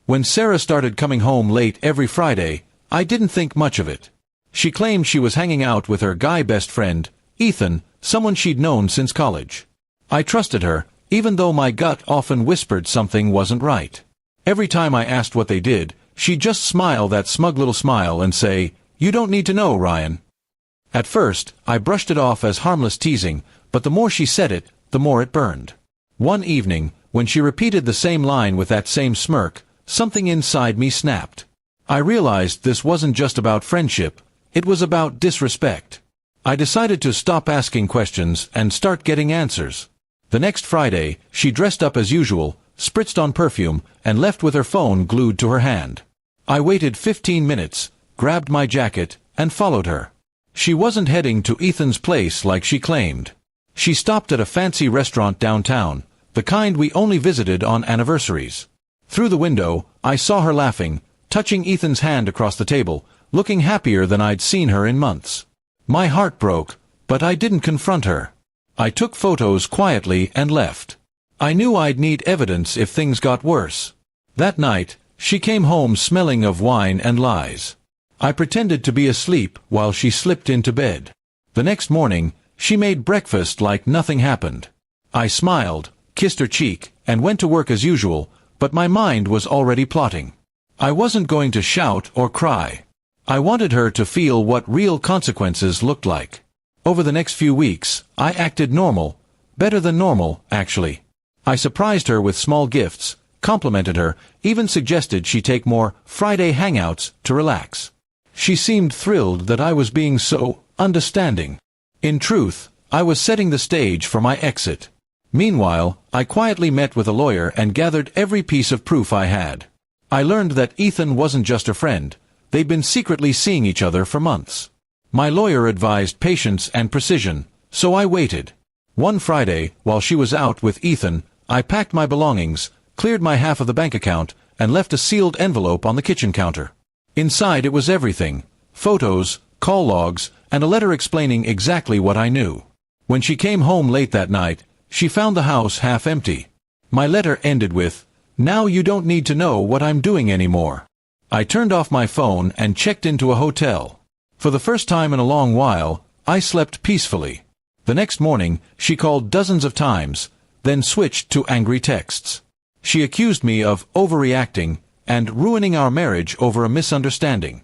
When Sarah started coming home late every Friday, I didn't think much of it. She claimed she was hanging out with her guy best friend, Ethan, someone she'd known since college. I trusted her, even though my gut often whispered something wasn't right. Every time I asked what they did, she'd just smile that smug little smile and say, "You don't need to know, Ryan." At first, I brushed it off as harmless teasing, but the more she said it, the more it burned. One evening, when she repeated the same line with that same smirk, something inside me snapped. I realized this wasn't just about friendship, it was about disrespect. I decided to stop asking questions and start getting answers. The next Friday, she dressed up as usual, spritzed on perfume, and left with her phone glued to her hand. I waited 15 minutes, grabbed my jacket, and followed her. She wasn't heading to Ethan's place like she claimed. She stopped at a fancy restaurant downtown, the kind we only visited on anniversaries. Through the window, I saw her laughing, touching Ethan's hand across the table, looking happier than I'd seen her in months. My heart broke, but I didn't confront her. I took photos quietly and left. I knew I'd need evidence if things got worse. That night, she came home smelling of wine and lies. I pretended to be asleep while she slipped into bed. The next morning, she made breakfast like nothing happened. I smiled, kissed her cheek, and went to work as usual, but my mind was already plotting. I wasn't going to shout or cry. I wanted her to feel what real consequences looked like. Over the next few weeks, I acted normal, better than normal, actually. I surprised her with small gifts, complimented her, even suggested she take more Friday hangouts to relax. She seemed thrilled that I was being so understanding. In truth, I was setting the stage for my exit. Meanwhile, I quietly met with a lawyer and gathered every piece of proof I had. I learned that Ethan wasn't just a friend. They'd been secretly seeing each other for months. My lawyer advised patience and precision, so I waited. One Friday, while she was out with Ethan, I packed my belongings, cleared my half of the bank account, and left a sealed envelope on the kitchen counter. Inside it was everything: photos, call logs, and a letter explaining exactly what I knew. When she came home late that night, she found the house half empty. My letter ended with, "Now you don't need to know what I'm doing anymore." I turned off my phone and checked into a hotel. For the first time in a long while, I slept peacefully. The next morning, she called dozens of times, then switched to angry texts. She accused me of overreacting and ruining our marriage over a misunderstanding.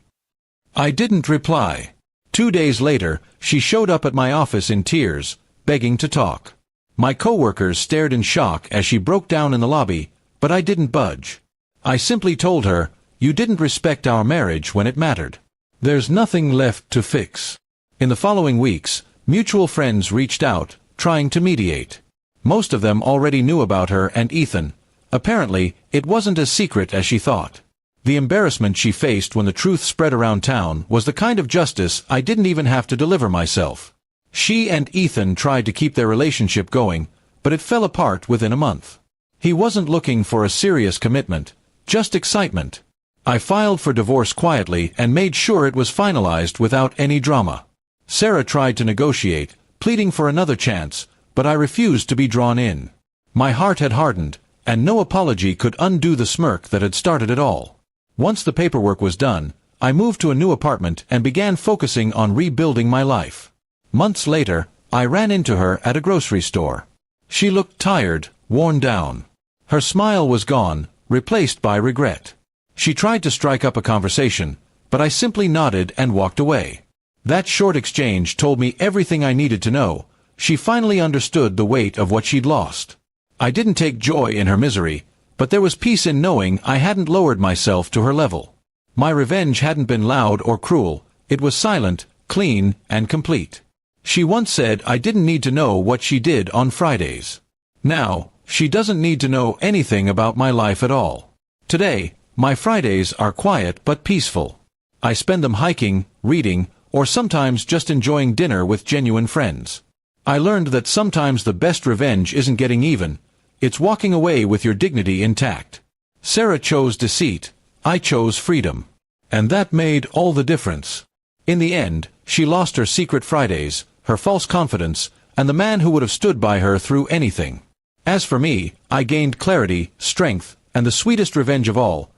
I didn't reply. 2 days later, she showed up at my office in tears, begging to talk. My coworkers stared in shock as she broke down in the lobby, but I didn't budge. I simply told her, "You didn't respect our marriage when it mattered. There's nothing left to fix." In the following weeks, mutual friends reached out, trying to mediate. Most of them already knew about her and Ethan. Apparently, it wasn't as secret as she thought. The embarrassment she faced when the truth spread around town was the kind of justice I didn't even have to deliver myself. She and Ethan tried to keep their relationship going, but it fell apart within a month. He wasn't looking for a serious commitment, just excitement. I filed for divorce quietly and made sure it was finalized without any drama. Sarah tried to negotiate, pleading for another chance, but I refused to be drawn in. My heart had hardened, and no apology could undo the smirk that had started it all. Once the paperwork was done, I moved to a new apartment and began focusing on rebuilding my life. Months later, I ran into her at a grocery store. She looked tired, worn down. Her smile was gone, replaced by regret. She tried to strike up a conversation, but I simply nodded and walked away. That short exchange told me everything I needed to know. She finally understood the weight of what she'd lost. I didn't take joy in her misery, but there was peace in knowing I hadn't lowered myself to her level. My revenge hadn't been loud or cruel. It was silent, clean, and complete. She once said I didn't need to know what she did on Fridays. Now, she doesn't need to know anything about my life at all. Today, my Fridays are quiet but peaceful. I spend them hiking, reading, or sometimes just enjoying dinner with genuine friends. I learned that sometimes the best revenge isn't getting even. It's walking away with your dignity intact. Sarah chose deceit. I chose freedom. And that made all the difference. In the end, she lost her secret Fridays, her false confidence, and the man who would have stood by her through anything. As for me, I gained clarity, strength, and the sweetest revenge of all,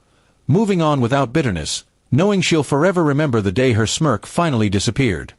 moving on without bitterness, knowing she'll forever remember the day her smirk finally disappeared.